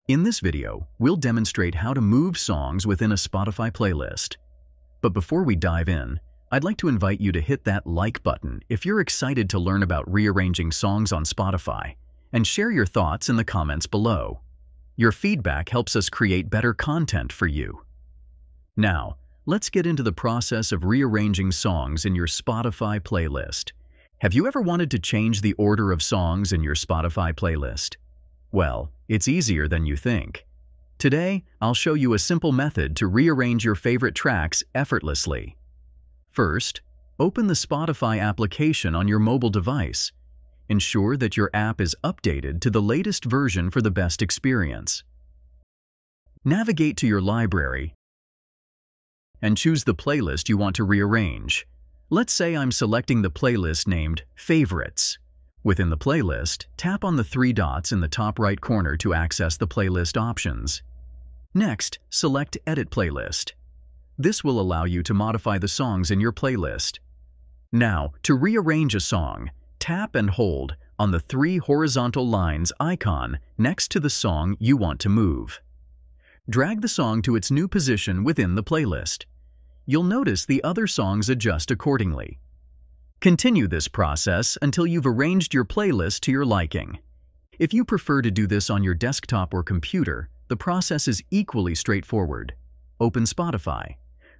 In this video, we'll demonstrate how to move songs within a Spotify playlist. But before we dive in, I'd like to invite you to hit that like button if you're excited to learn about rearranging songs on Spotify, and share your thoughts in the comments below. Your feedback helps us create better content for you. Now, let's get into the process of rearranging songs in your Spotify playlist. Have you ever wanted to change the order of songs in your Spotify playlist? Well, it's easier than you think. Today, I'll show you a simple method to rearrange your favorite tracks effortlessly. First, open the Spotify application on your mobile device. Ensure that your app is updated to the latest version for the best experience. Navigate to your library and choose the playlist you want to rearrange. Let's say I'm selecting the playlist named Favorites. Within the playlist, tap on the three dots in the top right corner to access the playlist options. Next, select Edit Playlist. This will allow you to modify the songs in your playlist. Now, to rearrange a song, tap and hold on the three horizontal lines icon next to the song you want to move. Drag the song to its new position within the playlist. You'll notice the other songs adjust accordingly. Continue this process until you've arranged your playlist to your liking. If you prefer to do this on your desktop or computer, the process is equally straightforward. Open Spotify,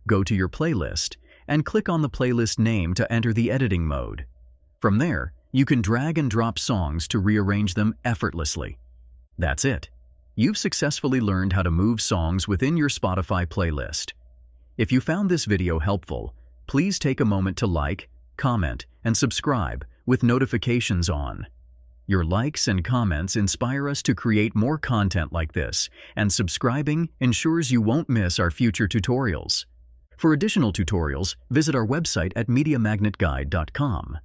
go to your playlist, and click on the playlist name to enter the editing mode. From there, you can drag and drop songs to rearrange them effortlessly. That's it. You've successfully learned how to move songs within your Spotify playlist. If you found this video helpful, please take a moment to like, comment, and subscribe with notifications on. Your likes and comments inspire us to create more content like this, and subscribing ensures you won't miss our future tutorials. For additional tutorials, visit our website at MediaMagnetGuide.com.